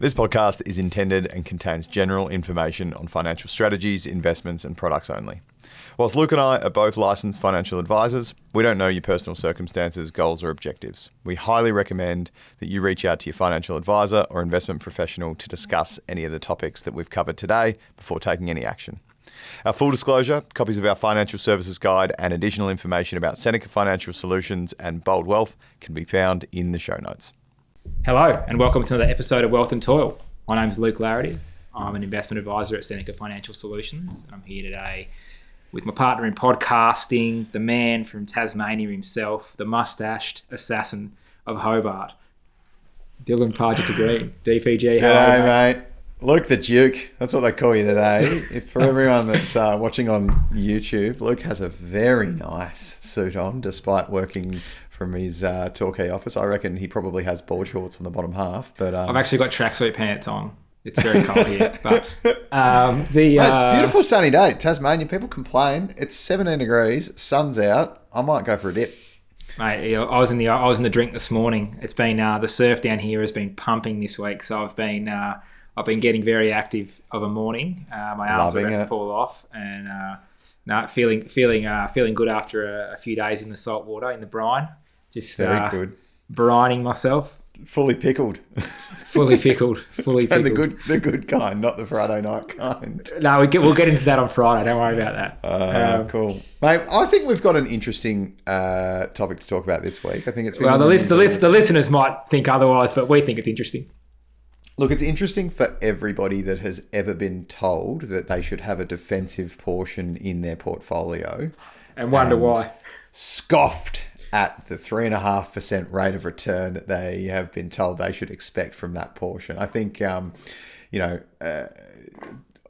This podcast is intended and contains general information on financial strategies, investments, and products only. Whilst Luke and I are both licensed financial advisors, we don't know your personal circumstances, goals, or objectives. We highly recommend that you reach out to your financial advisor or investment professional to discuss any of the topics that we've covered today before taking any action. Our full disclosure, copies of our financial services guide, and additional information about Seneca Financial Solutions and Bold Wealth can be found in the show notes. Hello and welcome to another episode of Wealth and Toil. My name is Luke Laretive. I'm an investment advisor at Seneca Financial Solutions. I'm here today with my partner in podcasting, the man from Tasmania himself, the mustached assassin of Hobart, Dylan Pargiter-Green, DPG. Hello, mate. Luke the Duke. That's what they call you today. For everyone that's watching on YouTube, Luke has a very nice suit on, despite working from his Torquay office. I reckon he probably has board shorts on the bottom half. But I've actually got tracksuit pants on. It's very cold here. But it's a beautiful sunny day. Tasmania, people complain. It's 17 degrees, sun's out. I might go for a dip. Mate, I was in the drink this morning. It's been the surf down here has been pumping this week, so I've been getting very active of a morning. My arms are about to fall off, and feeling good after a few days in the salt water, in the brine. Just very good. Brining myself. Fully pickled. Fully pickled. And the good kind, not the Friday night kind. No, we'll get into that on Friday. Don't worry about that. Cool, mate. I think we've got an interesting topic to talk about this week. I think it's been the listeners might think otherwise, but we think it's interesting. Look, it's interesting for everybody that has ever been told that they should have a defensive portion in their portfolio, and wonder why. Scoffed at the 3.5% rate of return that they have been told they should expect from that portion. I think,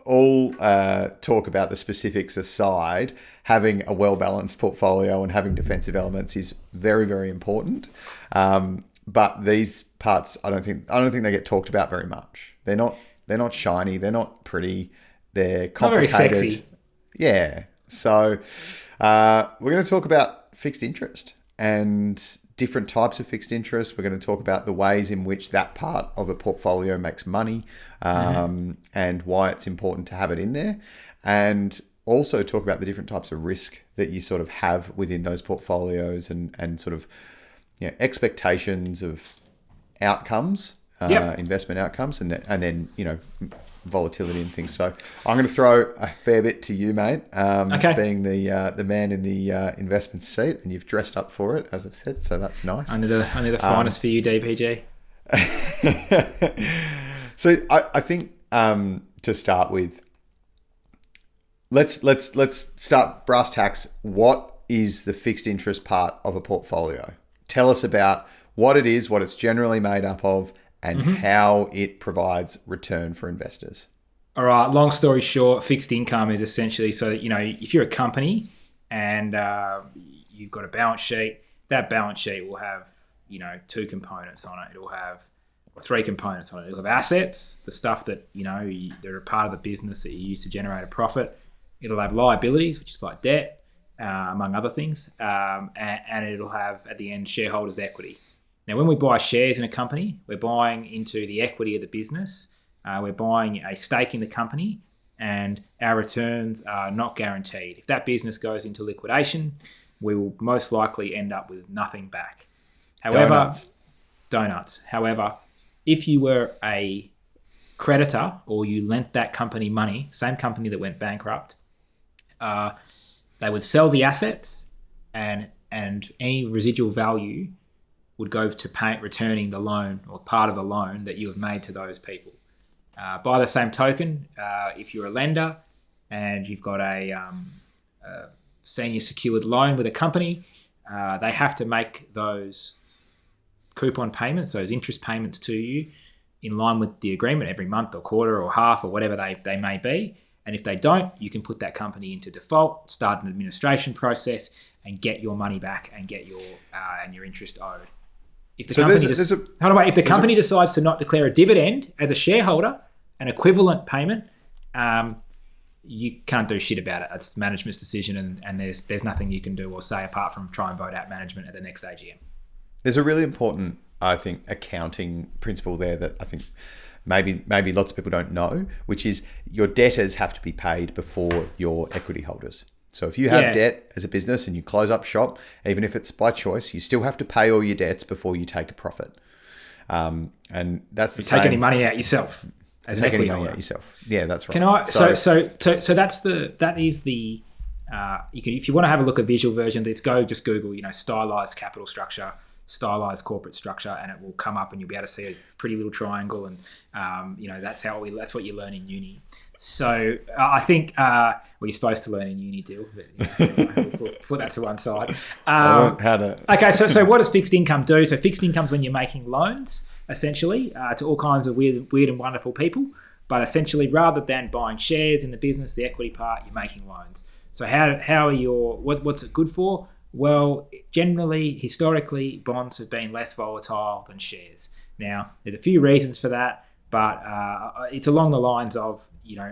all talk about the specifics aside, having a well-balanced portfolio and having defensive elements is very, very important. But these parts, I don't think they get talked about very much. They're not shiny. They're not pretty. They're complicated. Not very sexy. Yeah. So we're going to talk about fixed interest and different types of fixed interest. We're going to talk about the ways in which that part of a portfolio makes money, and why it's important to have it in there, and also talk about the different types of risk that you sort of have within those portfolios, and sort of expectations of outcomes, investment outcomes, and then volatility and things. So I'm going to throw a fair bit to you, mate. Being the man in the investment seat, and you've dressed up for it, as I've said, so that's nice. Only the finest for you, DPG. So I think to start with, let's start brass tacks. What is the fixed interest part of a portfolio? Tell us about what it is, what it's generally made up of, and how it provides return for investors. All right. Long story short, fixed income is essentially so that, if you're a company and you've got a balance sheet, that balance sheet will have, two components on it. It'll have three components on it. It'll have assets, the stuff that, they're a part of the business that you use to generate a profit. It'll have liabilities, which is like debt, among other things. And it'll have, at the end, shareholders' equity. Now, when we buy shares in a company, we're buying into the equity of the business. We're buying a stake in the company, and our returns are not guaranteed. If that business goes into liquidation, we will most likely end up with nothing back. However, donuts. However, if you were a creditor or you lent that company money, same company that went bankrupt, they would sell the assets, and any residual value would go to returning the loan or part of the loan that you have made to those people. By the same token, if you're a lender and you've got a senior secured loan with a company, they have to make those coupon payments, those interest payments to you, in line with the agreement every month or quarter or half or whatever they may be. And if they don't, you can put that company into default, start an administration process, and get your money back and get your interest owed. If the company decides to not declare a dividend as a shareholder, an equivalent payment, you can't do shit about it. It's management's decision, and there's nothing you can do or say apart from try and vote out management at the next AGM. There's a really important, I think, accounting principle there that I think maybe lots of people don't know, which is your debtors have to be paid before your equity holders. So if you have debt as a business and you close up shop, even if it's by choice, you still have to pay all your debts before you take a profit. And that's the you same. take any money out yourself as an equity holder. Yourself. Yeah, that's right. Can I? So that is the. You can, if you want to have a look at visual version, just Google, stylized capital structure, stylized corporate structure, and it will come up, and you'll be able to see a pretty little triangle, and that's what you learn in uni. So I think you're supposed to learn in uni, Dill, but we'll put that to one side. Okay, so what does fixed income do? So fixed income is when you're making loans, essentially, to all kinds of weird and wonderful people. But essentially, rather than buying shares in the business, the equity part, you're making loans. So how are what's it good for? Well, generally, historically, bonds have been less volatile than shares. Now, there's a few reasons for that, but it's along the lines of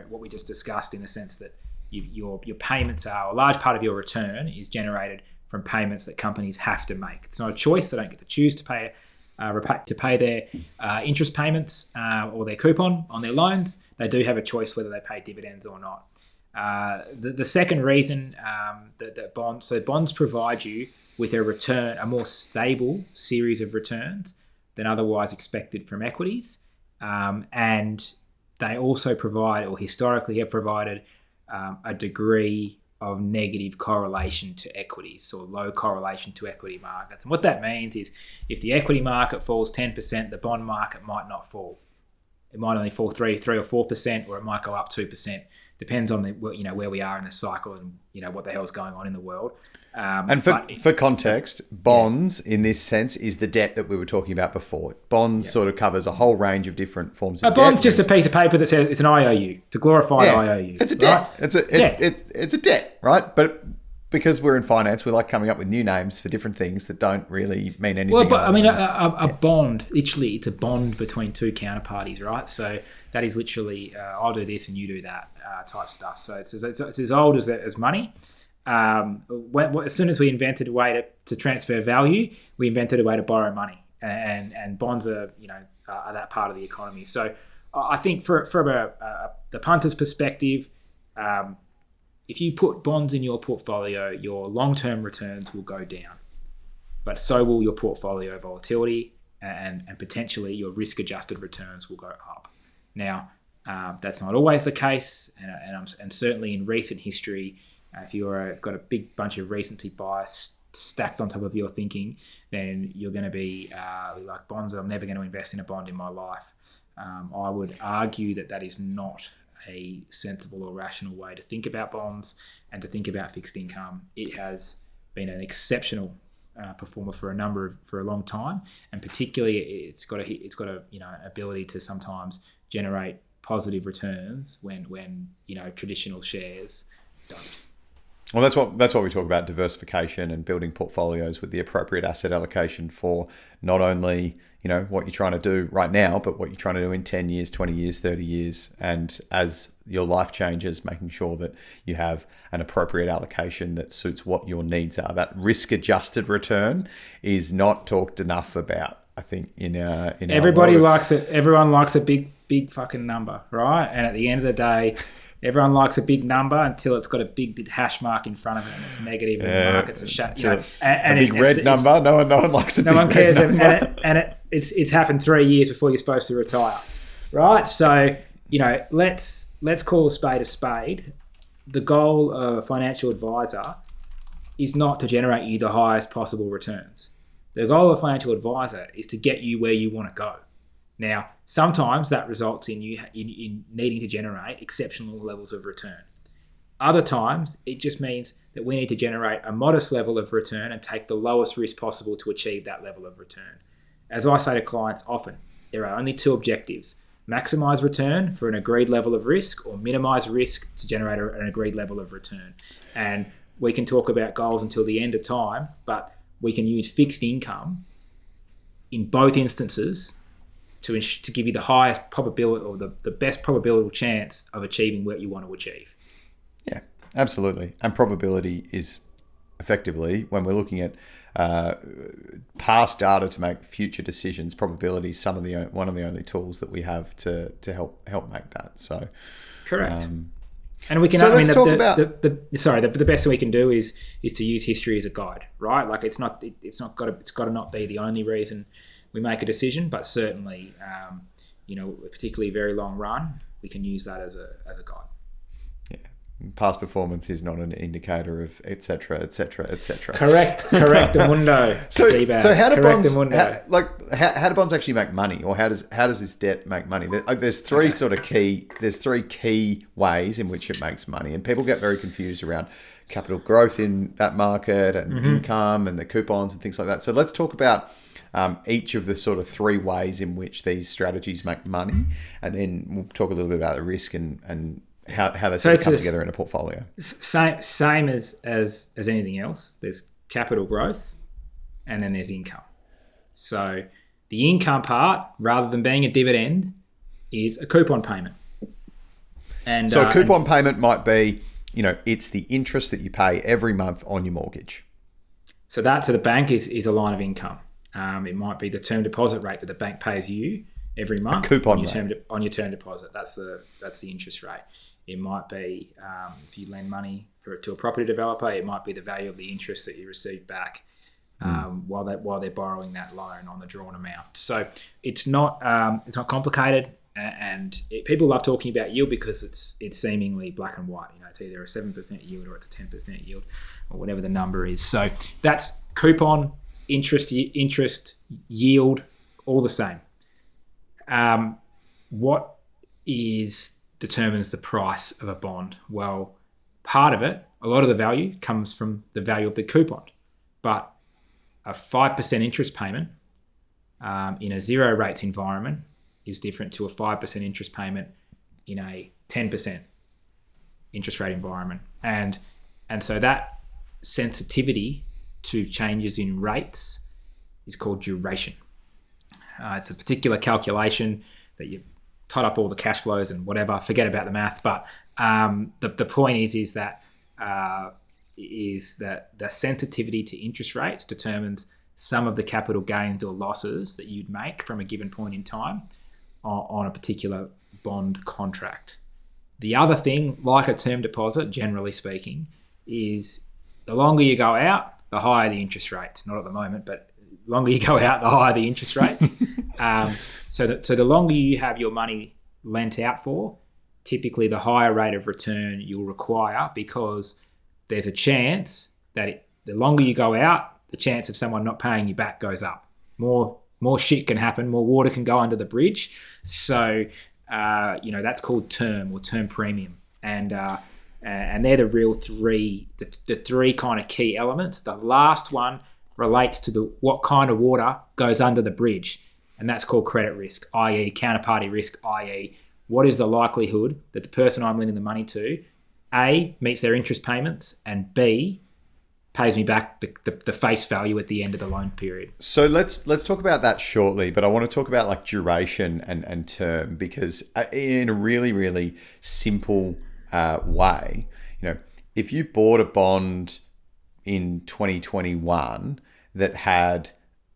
what we just discussed, in the sense that your payments are, a large part of your return is generated from payments that companies have to make. It's not a choice; they don't get to choose to pay their interest payments or their coupon on their loans. They do have a choice whether they pay dividends or not. The second reason that bonds provide you with a more stable series of returns than otherwise expected from equities, and they also provide, or historically have provided, a degree of negative correlation to equities, or low correlation to equity markets. And what that means is, if the equity market falls 10%, the bond market might not fall. It might only fall 3 or 4%, or it might go up 2%. Depends on where we are in the cycle, and what the hell's going on in the world. And for context, bonds in this sense is the debt that we were talking about before. Bonds sort of covers a whole range of different forms of debt. A bond's just a piece of paper that says it's an IOU, it's a glorified IOU. It's a debt. Right? It's a debt, right? But because we're in finance, we like coming up with new names for different things that don't really mean anything. Well, but I mean, a bond, literally, it's a bond between two counterparties, right? So that is literally, I'll do this and you do that type stuff. So it's as old as money. As soon as we invented a way to transfer value, we invented a way to borrow money, and bonds are that part of the economy. So I think from the punter's perspective, if you put bonds in your portfolio, your long-term returns will go down, but so will your portfolio volatility, and potentially your risk-adjusted returns will go up. Now, that's not always the case, and certainly in recent history, if you've got a big bunch of recency bias stacked on top of your thinking, then you're going to be like, bonds, I'm never going to invest in a bond in my life. I would argue that is not a sensible or rational way to think about bonds and to think about fixed income. It has been an exceptional performer for a long time, and particularly it's got an ability to sometimes generate positive returns when traditional shares don't. Well, that's what we talk about, diversification and building portfolios with the appropriate asset allocation for not only what you're trying to do right now, but what you're trying to do in 10 years, 20 years, 30 years. And as your life changes, making sure that you have an appropriate allocation that suits what your needs are. That risk-adjusted return is not talked enough about, I think, in everybody likes it. Everyone likes a big fucking number, right? And at the end of the day, everyone likes a big number until it's got a big hash mark in front of it and it's negative and the market's a big red number. No one likes a big red number. No one cares. And it's happened 3 years before you're supposed to retire, right? So, let's call a spade. The goal of a financial advisor is not to generate you the highest possible returns. The goal of a financial advisor is to get you where you want to go. Now, sometimes that results in you in needing to generate exceptional levels of return. Other times, it just means that we need to generate a modest level of return and take the lowest risk possible to achieve that level of return. As I say to clients often, there are only two objectives: maximize return for an agreed level of risk, or minimize risk to generate an agreed level of return. And we can talk about goals until the end of time, but we can use fixed income in both instances to give you the highest probability, or the best probability chance of achieving what you want to achieve. Yeah, absolutely. And probability is effectively, when we're looking at past data to make future decisions, probabilities, one of the only tools that we have to help make that. So correct. And we can. So I mean, let's talk about the best we can do is to use history as a guide, right? Like it's got to not be the only reason we make a decision, but certainly, particularly very long run, we can use that as a guide. Yeah, past performance is not an indicator of et cetera, et cetera, et cetera. Correct, mundo. So how do bonds how do bonds actually make money, or how does this debt make money? There's three key ways in which it makes money, and people get very confused around capital growth in that market and income and the coupons and things like that. So let's talk about each of the sort of three ways in which these strategies make money, and then we'll talk a little bit about the risk and how they sort of come together in a portfolio. Same as anything else. There's capital growth, and then there's income. So the income part, rather than being a dividend, is a coupon payment. And so a coupon payment might be, it's the interest that you pay every month on your mortgage. So that to the bank is a line of income. It might be the term deposit rate that the bank pays you every month. A coupon on your term deposit. That's the interest rate. It might be if you lend money to a property developer, it might be the value of the interest that you receive back while they're borrowing that loan on the drawn amount. So it's not complicated, and people love talking about yield because it's seemingly black and white. It's either a 7% yield or it's a 10% yield or whatever the number is. So that's coupon, interest, yield, all the same. What determines the price of a bond? Well, part of it, a lot of the value comes from the value of the coupon, but a 5% interest payment in a zero rates environment is different to a 5% interest payment in a 10% interest rate environment. And so that sensitivity to changes in rates is called duration. It's a particular calculation that you tot up all the cash flows and whatever, forget about the math. But the point is that the sensitivity to interest rates determines some of the capital gains or losses that you'd make from a given point in time on a particular bond contract. The other thing, like a term deposit, generally speaking, is the longer you go out, the higher the interest rate. Not at the moment, but the longer you go out, the higher the interest rates. So the longer you have your money lent out for, typically the higher rate of return you'll require, because there's a chance that the longer you go out, the chance of someone not paying you back goes up. More shit can happen, more water can go under the bridge. So that's called term or term premium, and they're the real the three kind of key elements. The last one relates to what kind of water goes under the bridge, and that's called credit risk, i.e. counterparty risk, i.e. what is the likelihood that the person I'm lending the money to, A, meets their interest payments, and B, pays me back the face value at the end of the loan period. So let's talk about that shortly, but I want to talk about like duration and term, because in a really, really simple way, if you bought a bond in 2021 that had,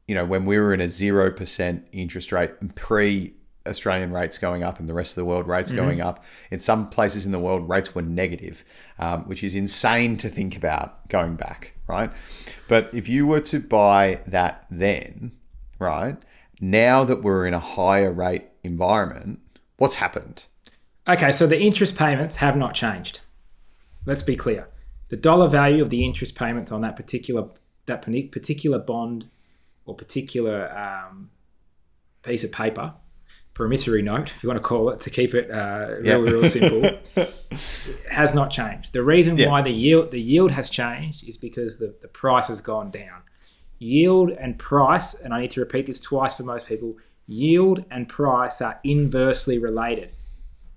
when we were in a 0% interest rate, pre-Australian rates going up and the rest of the world rates going up, in some places in the world rates were negative, which is insane to think about going back, right? But if you were to buy that then, right, now that we're in a higher rate environment, what's happened? Okay, so the interest payments have not changed. Let's be clear. The dollar value of the interest payments on that particular bond or particular piece of paper, promissory note, if you want to call it, to keep it real simple, has not changed. The reason why the yield has changed is because the price has gone down. Yield and price, and I need to repeat this twice for most people, yield and price are inversely related.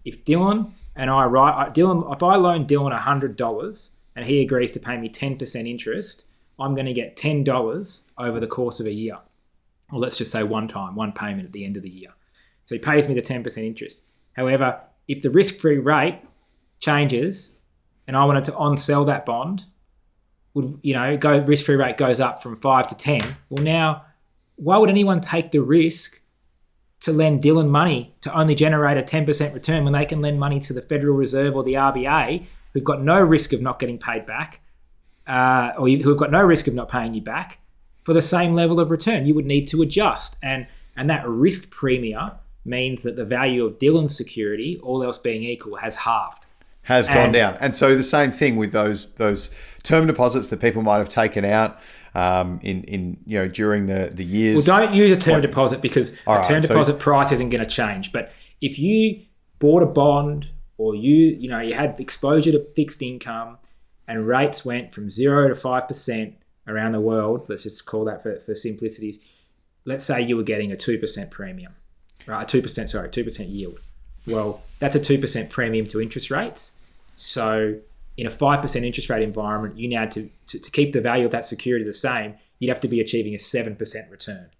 If Dylan and I if I loan Dylan $100 and he agrees to pay me 10% interest, I'm going to get $10 over the course of a year. Or let's just say one payment at the end of the year. So he pays me the 10% interest. However, if the risk-free rate changes and I wanted to on-sell that bond, would, risk-free rate goes up from 5 to 10. Well, now, why would anyone take the risk to lend Dylan money to only generate a 10% return when they can lend money to the Federal Reserve or the RBA, who've got no risk of not getting paid back, or who've got no risk of not paying you back for the same level of return? You would need to adjust. And that risk premium means that the value of Dylan's security, all else being equal, has halved. Has gone down. And so the same thing with those term deposits that people might have taken out during the years. Well, don't use a term deposit because deposit price isn't going to change. But if you bought a bond or you had exposure to fixed income and rates went from 0 to 5% around the world, let's just call that for simplicities. Let's say you were getting a 2% premium, right? 2% yield. Well, that's a 2% premium to interest rates. So in a 5% interest rate environment, you now to keep the value of that security the same, you'd have to be achieving a 7% return.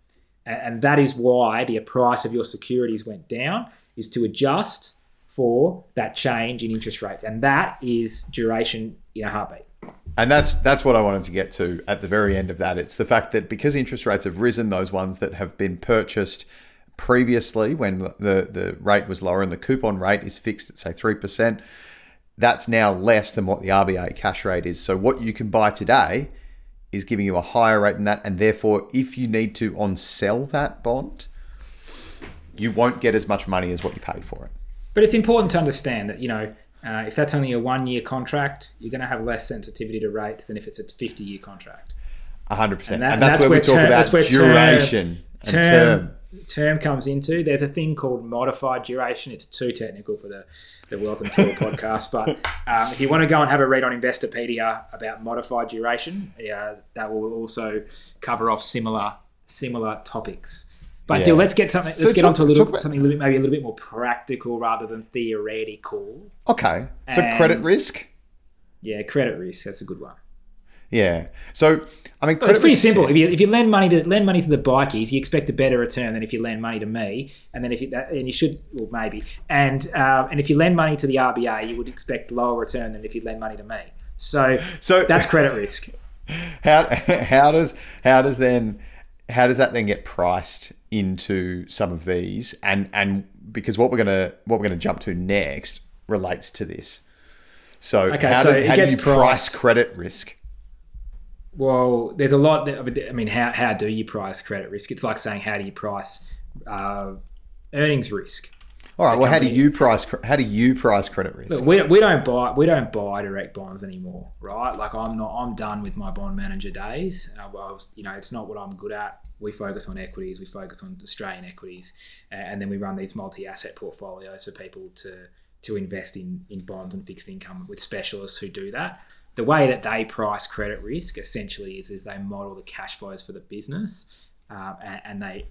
And that is why the price of your securities went down, is to adjust for that change in interest rates. And that is duration in a heartbeat. And that's what I wanted to get to at the very end of that. It's the fact that because interest rates have risen, those ones that have been purchased previously when the rate was lower and the coupon rate is fixed at, say, 3%, that's now less than what the RBA cash rate is. So what you can buy today is giving you a higher rate than that. And therefore, if you need to on-sell that bond, you won't get as much money as what you paid for it. But it's important to understand that, if that's only a 1-year contract, you're going to have less sensitivity to rates than if it's a 50-year contract. 100%. And that's where we talk about duration and term. Term comes into. There's a thing called modified duration. It's too technical for the Wealth and Toil podcast. But if you want to go and have a read on Investopedia about modified duration, that will also cover off similar topics. But Dill, let's get something. Let's get onto something maybe a little bit more practical rather than theoretical. Okay. So credit risk. Yeah, credit risk. That's a good one. Yeah. So credit it's pretty risk, simple. If you lend money to the bikies, you expect a better return than if you lend money to me. And then if you lend money to the RBA, you would expect lower return than if you lend money to me. So that's credit risk. How does that then get priced into some of these? And because what we're gonna jump to next relates to this. So how do you price credit risk? Well, there's a lot. How do you price credit risk? It's like saying, how do you price earnings risk? All right. Well, how do you price credit risk? Look, we don't buy direct bonds anymore, right? Like I'm done with my bond manager days. It's not what I'm good at. We focus on equities. We focus on Australian equities, and then we run these multi-asset portfolios for people to invest in bonds and fixed income with specialists who do that. The way that they price credit risk essentially is they model the cash flows for the business, and they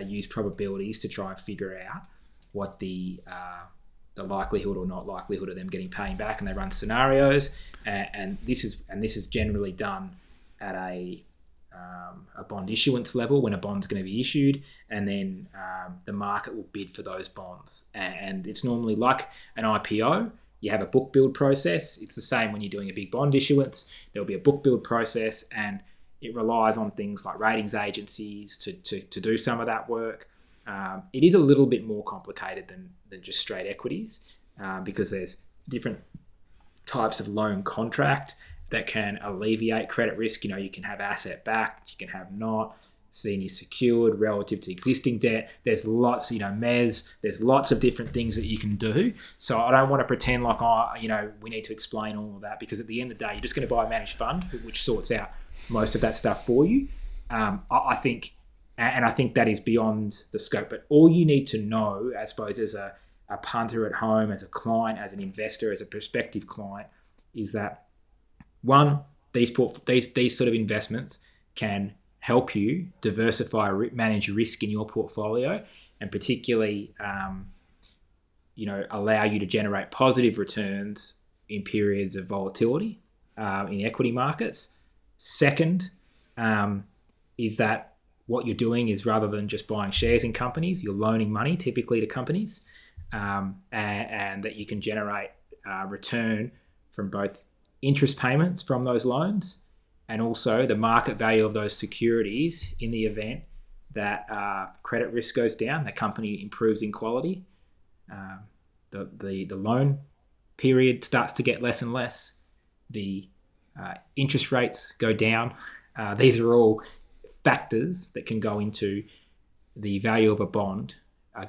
use probabilities to try and figure out what the likelihood or not likelihood of them getting paid back, and they run scenarios, and this is generally done at a bond issuance level when a bond's going to be issued, and then the market will bid for those bonds, and it's normally like an IPO. You have a book build process. It's the same when you're doing a big bond issuance. There'll be a book build process, and it relies on things like ratings agencies to do some of that work. It is a little bit more complicated than just straight equities because there's different types of loan contract that can alleviate credit risk. You can have asset backed, you can have not, senior secured relative to existing debt. There's lots, mezz. There's lots of different things that you can do. So I don't want to pretend like, we need to explain all of that, because at the end of the day, you're just going to buy a managed fund which sorts out most of that stuff for you. I think that is beyond the scope. But all you need to know, I suppose, as a punter at home, as a client, as an investor, as a prospective client, is that one, these sort of investments can help you diversify, manage risk in your portfolio, and particularly, allow you to generate positive returns in periods of volatility in equity markets. Second, is that what you're doing is, rather than just buying shares in companies, you're loaning money typically to companies, and that you can generate return from both interest payments from those loans, and also the market value of those securities in the event that credit risk goes down, the company improves in quality, the loan period starts to get less and less, the interest rates go down. These are all factors that can go into the value of a bond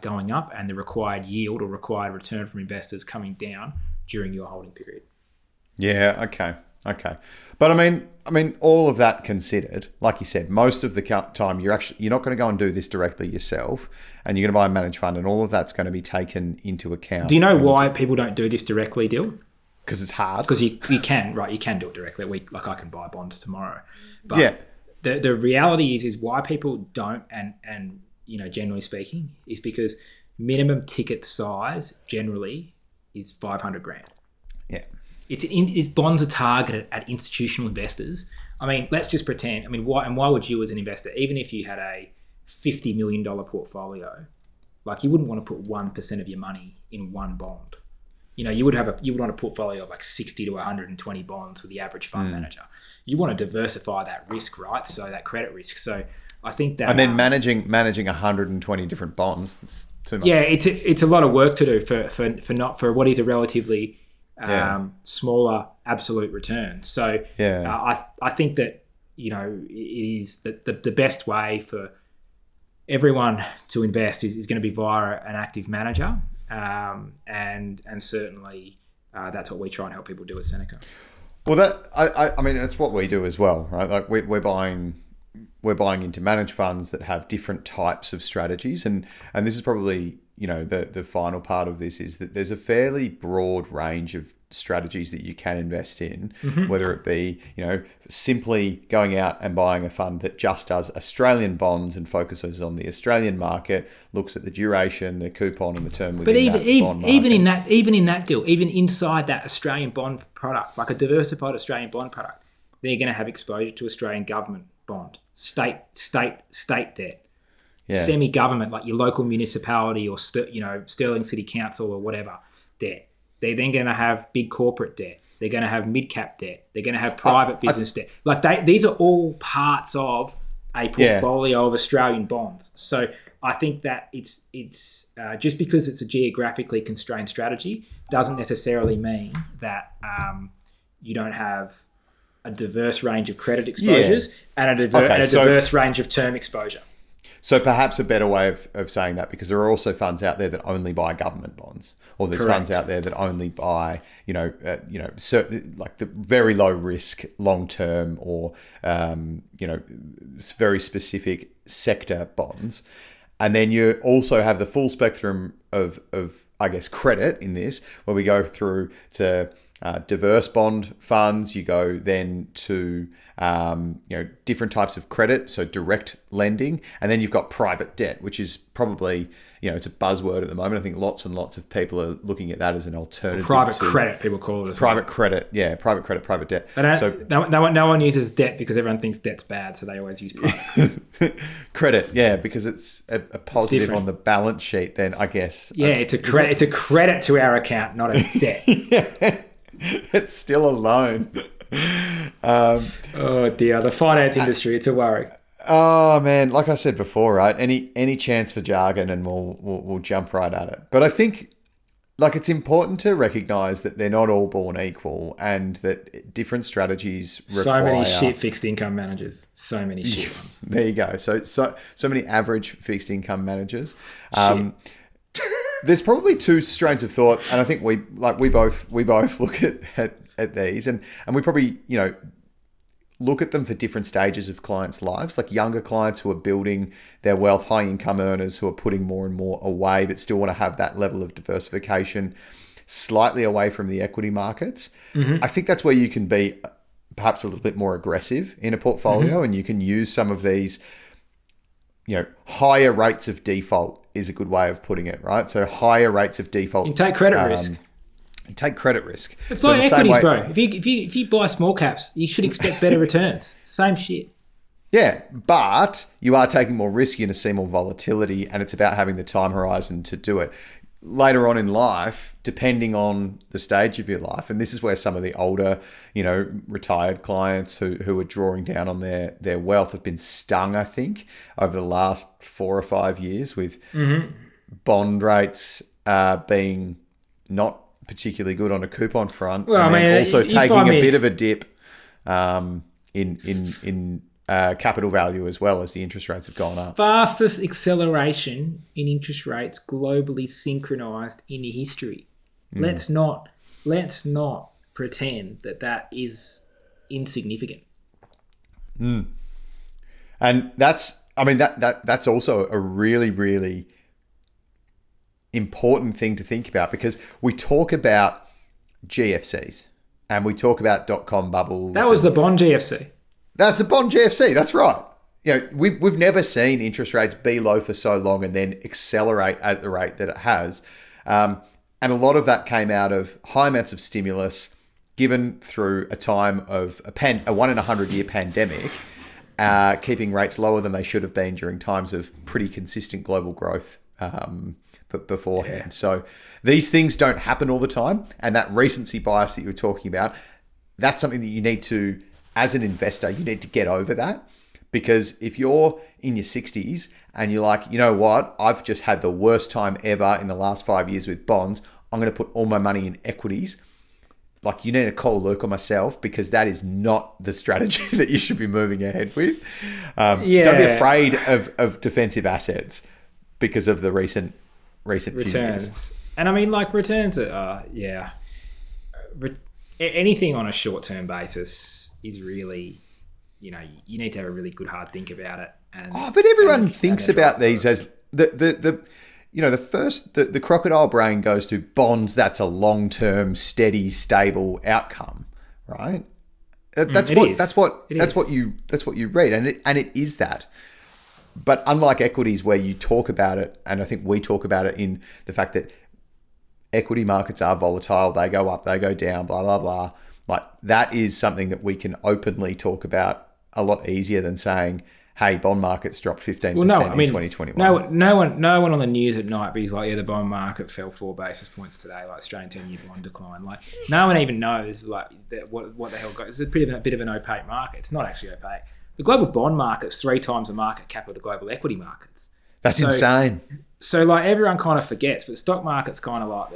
going up and the required yield or required return from investors coming down during your holding period. Yeah, okay. But I mean, all of that considered, like you said, most of the time you're not going to go and do this directly yourself, and you're going to buy a managed fund, and all of that's going to be taken into account. Do you know why people don't do this directly, Dill? Because it's hard. Because you can, right? You can do it directly. Like I can buy a bond tomorrow. But the reality is why people don't, and generally speaking, is because minimum ticket size generally is 500 grand. Yeah. It's bonds are targeted at institutional investors. I mean, let's just pretend. I mean, why would you as an investor, even if you had a $50 million portfolio, like you wouldn't want to put 1% of your money in one bond. You would want a portfolio of like 60 to 120 bonds with the average fund manager. You want to diversify that risk, right? So that credit risk. So I think that, and then managing 120 different bonds, it's too much. Yeah, it's a lot of work to do for what is a relatively smaller absolute return. So I think that it is the best way for everyone to invest is going to be via an active manager, and certainly that's what we try and help people do at Seneca. Well, that I mean that's what we do as well, right? Like we're buying into managed funds that have different types of strategies, and this is probably the final part of this is that there's a fairly broad range of strategies that you can invest in, whether it be simply going out and buying a fund that just does Australian bonds and focuses on the Australian market, looks at the duration, the coupon, and the term within bond market. even in that deal, even inside that Australian bond product, like a diversified Australian bond product, they're going to have exposure to Australian government bond, state debt. Yeah. Semi-government, like your local municipality or Stirling City Council or whatever, debt. They're then going to have big corporate debt. They're going to have mid-cap debt. They're going to have private business debt. Like these are all parts of a portfolio of Australian bonds. So I think that it's just because it's a geographically constrained strategy doesn't necessarily mean that you don't have a diverse range of credit exposures and a diverse range of term exposure. So perhaps a better way of saying that, because there are also funds out there that only buy government bonds, or there's funds out there that only buy, certain, like the very low risk, long term, or very specific sector bonds, and then you also have the full spectrum of I guess credit in this, where we go through to diverse bond funds. You go then to different types of credit, so direct lending, and then you've got private debt, which is probably it's a buzzword at the moment. I think lots and lots of people are looking at that as an alternative. Private credit, people call it as private credit. Yeah, private credit, private debt. No one uses debt because everyone thinks debt's bad, so they always use private credit. Yeah, because it's a positive on the balance sheet. Then I guess it's a credit. It's a credit to our account, not a debt. Yeah. It's still a loan. Oh dear, the finance industry, it's a worry. Oh man, like I said before, right? Any chance for jargon and we'll jump right at it. But I think it's important to recognize that they're not all born equal, and that different strategies require... So many shit fixed income managers. So many shit ones. There you go. So many average fixed income managers. There's probably two strains of thought, and I think we both look at these, and we probably look at them for different stages of clients' lives, like younger clients who are building their wealth, high income earners who are putting more and more away, but still want to have that level of diversification, slightly away from the equity markets. I think that's where you can be perhaps a little bit more aggressive in a portfolio, and you can use some of these. Higher rates of default is a good way of putting it, right? So higher rates of default. You take credit risk. You take credit risk. It's like equities, bro. If you buy small caps, you should expect better returns. Same shit. Yeah, but you are taking more risk. You're going to see more volatility, and it's about having the time horizon to do it. later on in life, depending on the stage of your life, and this is where some of the older, retired clients who are drawing down on their wealth have been stung, I think, over the last 4 or 5 years with bond rates being not particularly good on a coupon front, Well, and I then mean, also you taking find a me- bit of a dip in capital value as well as the interest rates have gone up. Fastest acceleration in interest rates globally synchronized in history. Let's not pretend that is insignificant. And that's also a really, really important thing to think about, because we talk about GFCs and we talk about dot-com bubbles. That was the bond GFC. That's the bond GFC. That's right. We've never seen interest rates be low for so long and then accelerate at the rate that it has. And a lot of that came out of high amounts of stimulus given through a time of a 1 in 100 year pandemic, keeping rates lower than they should have been during times of pretty consistent global growth beforehand. Yeah. So these things don't happen all the time. And that recency bias that you were talking about, that's something that you need to, as an investor, you need to get over that. Because if you're in your 60s and you're like, you know what, I've just had the worst time ever in the last 5 years with bonds, I'm going to put all my money in equities. Like, you need to call Luke or myself, because that is not the strategy that you should be moving ahead with. Don't be afraid of defensive assets because of the recent returns. Few years. And I mean, like, returns are, anything on a short-term basis is really, you need to have a really good hard think about it. But everyone thinks about these as the crocodile brain goes to bonds. That's a long-term, steady, stable outcome, right? That's what you read, and it is that. But unlike equities, where you talk about it, and I think we talk about it in the fact that equity markets are volatile, they go up, they go down, blah, blah, blah. Like, that is something that we can openly talk about a lot easier than saying, hey, bond markets dropped 15% in 2021. No one on the news at night be like, the bond market fell 4 basis points today, like Australian 10-year bond decline. Like, no one even knows like what the hell goes. It's a bit of an opaque market. It's not actually opaque. The global bond market's 3 times the market cap of the global equity markets. That's insane. So like, everyone kind of forgets, but the stock market's kind of like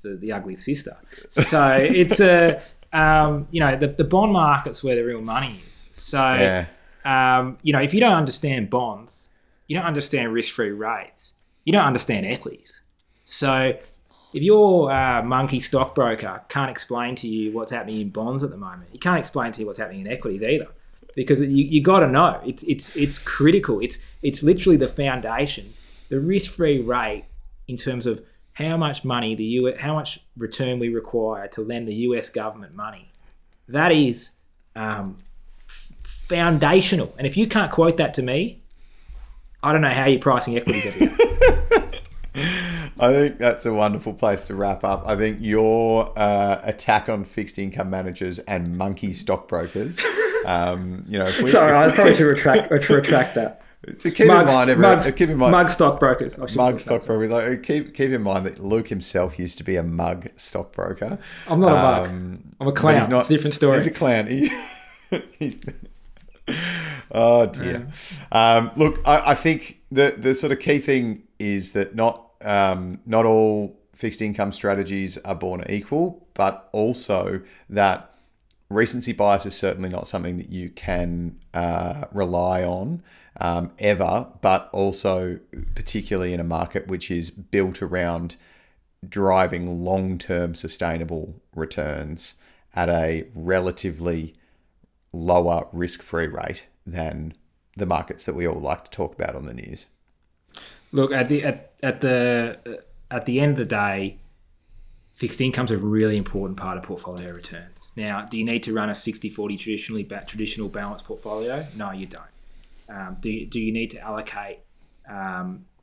the ugly sister. So it's the bond market's where the real money is. So if you don't understand bonds, you don't understand risk-free rates, you don't understand equities. So if your monkey stockbroker can't explain to you what's happening in bonds at the moment, he can't explain to you what's happening in equities either. Because you got to know, it's critical. It's literally the foundation. The risk-free rate in terms of how much money how much return we require to lend the US government money, that is foundational. And if you can't quote that to me, I don't know how you're pricing equities every day. I think that's a wonderful place to wrap up. I think your attack on fixed income managers and monkey stockbrokers. Sorry, I probably should retract that. Keep in mind, mug stockbrokers. Mug stockbrokers. Like, keep in mind that Luke himself used to be a mug stockbroker. I'm not a mug. I'm a clown. It's a different story. He's a clown. Oh dear. Look, I think the sort of key thing is that not all fixed income strategies are born equal, but also that recency bias is certainly not something that you can rely on ever, but also particularly in a market which is built around driving long-term sustainable returns at a relatively lower risk-free rate than the markets that we all like to talk about on the news. Look, at the end of the day, fixed income's a really important part of portfolio returns. Now, do you need to run a 60-40 traditional balanced portfolio? No, you don't. Do you need to allocate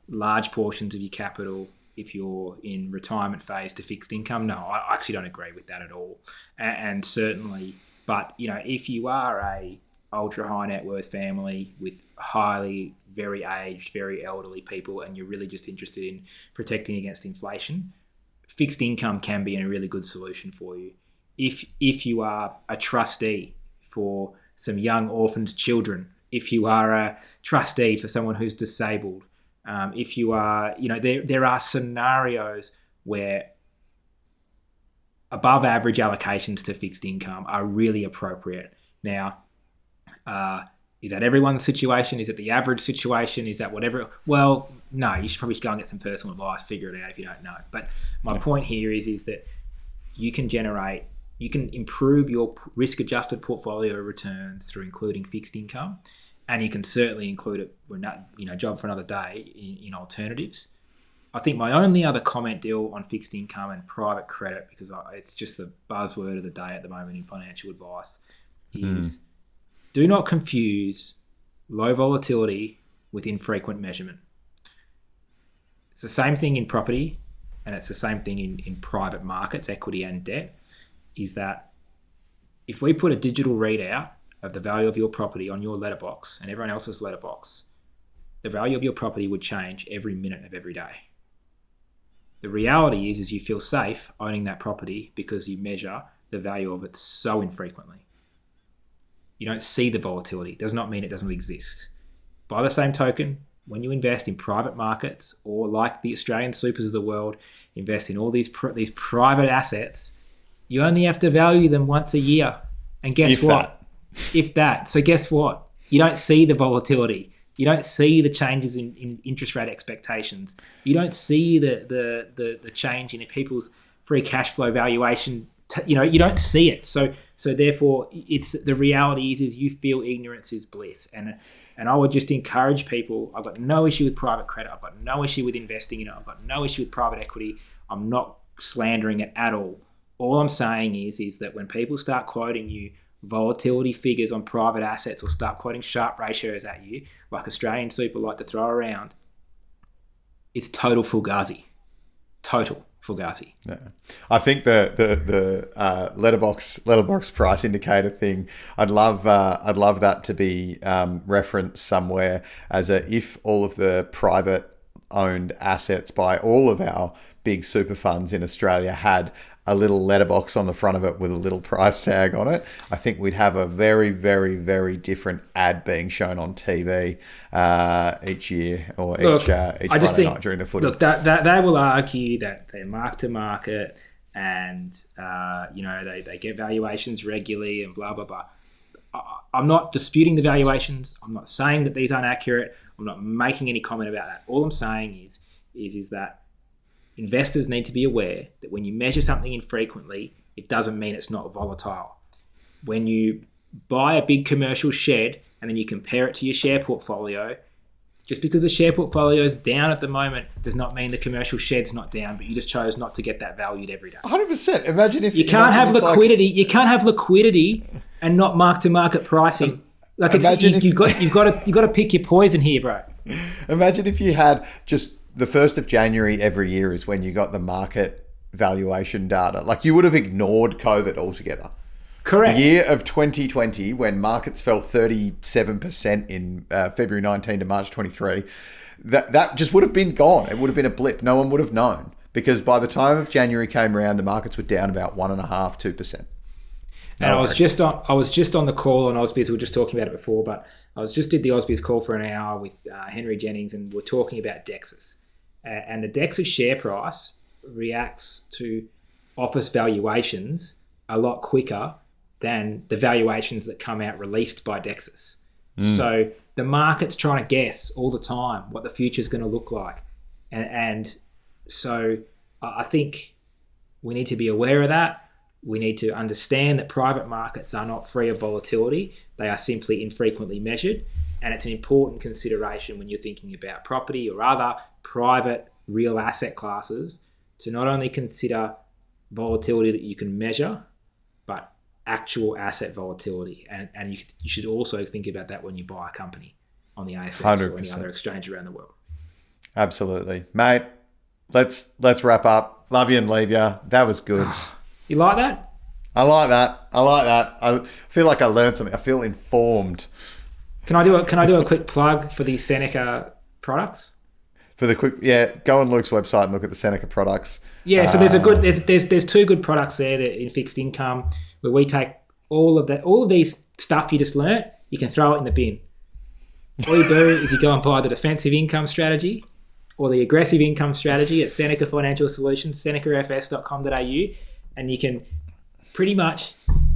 large portions of your capital if you're in retirement phase to fixed income? No, I actually don't agree with that at all. And certainly, but if you are a ultra high net worth family with very aged, very elderly people, and you're really just interested in protecting against inflation, fixed income can be a really good solution for you. If you are a trustee for some young orphaned children, if you are a trustee for someone who's disabled, if you are, there are scenarios where above average allocations to fixed income are really appropriate. Now, is that everyone's situation? Is it the average situation? Is that whatever? Well, no, you should probably go and get some personal advice, figure it out if you don't know. But my point here is that you can improve your risk-adjusted portfolio returns through including fixed income, and you can certainly include it, job for another day, in alternatives. I think my only other comment deal on fixed income and private credit, because it's just the buzzword of the day at the moment in financial advice, is do not confuse low volatility with infrequent measurement. It's the same thing in property, and it's the same thing in private markets, equity and debt, is that if we put a digital readout of the value of your property on your letterbox and everyone else's letterbox, the value of your property would change every minute of every day. The reality is you feel safe owning that property because you measure the value of it so infrequently. You don't see the volatility. It does not mean it doesn't exist. By the same token, when you invest in private markets, or like the Australian supers of the world, invest in all these private assets, you only have to value them once a year. And guess what? If that. So guess what? You don't see the volatility. You don't see the changes in interest rate expectations. You don't see the change in people's free cash flow valuation. You don't see it. So therefore, it's the reality is you feel ignorance is bliss. And I would just encourage people. I've got no issue with private credit. I've got no issue with investing in it. I've got no issue with private equity. I'm not slandering it at all. All I'm saying is that when people start quoting you volatility figures on private assets or start quoting Sharpe ratios at you, like Australian Super like to throw around, it's total fugazi. Total fugazi. Yeah. I think the letterbox price indicator thing, I'd love that to be referenced somewhere as if all of the private owned assets by all of our big super funds in Australia had a little letterbox on the front of it with a little price tag on it, I think we'd have a very, very, very different ad being shown on TV each year or each Friday night during the footy. Look, that they will argue that they're mark to market and they get valuations regularly and blah blah blah. I'm not disputing the valuations. I'm not saying that these aren't accurate. I'm not making any comment about that. All I'm saying is that investors need to be aware that when you measure something infrequently, it doesn't mean it's not volatile. When you buy a big commercial shed and then you compare it to your share portfolio, just because the share portfolio is down at the moment does not mean the commercial shed's not down, but you just chose not to get that valued every day. 100%. Imagine if you can't have liquidity. You can't have liquidity and not mark to market pricing. You've got to pick your poison here, bro. Imagine if you had just the 1st of January every year is when you got the market valuation data. Like, you would have ignored COVID altogether. Correct. The year of 2020, when markets fell 37% in February 19 to March 23, that just would have been gone. It would have been a blip. No one would have known, because by the time of January came around, the markets were down about 1.5-2%. And I was just on the call on Ausbiz. We were just talking about it before, but I did the Ausbiz call for an hour with Henry Jennings, and we're talking about Dexus. And the Dexus share price reacts to office valuations a lot quicker than the valuations that come out released by Dexus. So the market's trying to guess all the time what the future's going to look like. And so I think we need to be aware of that. We need to understand that private markets are not free of volatility. They are simply infrequently measured. And it's an important consideration when you're thinking about property or other private real asset classes to not only consider volatility that you can measure, but actual asset volatility. And you should also think about that when you buy a company on the ASX 100%. Or any other exchange around the world. Absolutely. Mate, let's wrap up. Love you and leave you. That was good. You like that? I like that. I feel like I learned something. I feel informed. Can I do a quick plug for the Seneca products? For the quick, go on Luke's website and look at the Seneca products. Yeah, so there's two good products there that in fixed income where we take all of these stuff you just learnt, you can throw it in the bin. All you do is you go and buy the defensive income strategy or the aggressive income strategy at Seneca Financial Solutions, senecafs.com.au, and you can pretty much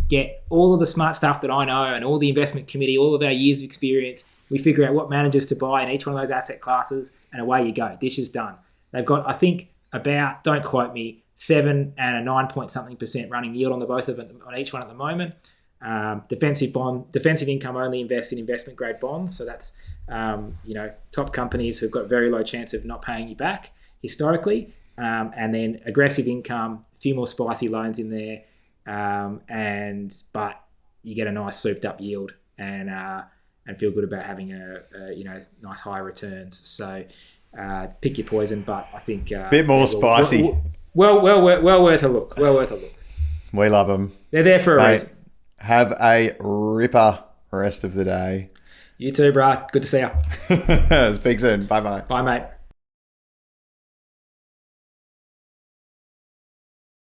get all of the smart stuff that I know and all the investment committee, all of our years of experience. We figure out what managers to buy in each one of those asset classes, and away you go. Dish is done. They've got, I think, about, don't quote me, 7 and a 9 point something % running yield on the both of them, on each one at the moment. Defensive income only invest in investment grade bonds. So that's, top companies who've got very low chance of not paying you back historically. And then aggressive income, a few more spicy loans in there. But you get a nice souped up yield and feel good about having a nice high returns. So pick your poison, but I think bit more spicy. Well worth a look. Well worth a look. We love them. They're there for a reason. Have a ripper rest of the day. You too, brah. Good to see you. Speak soon. Bye bye. Bye, mate.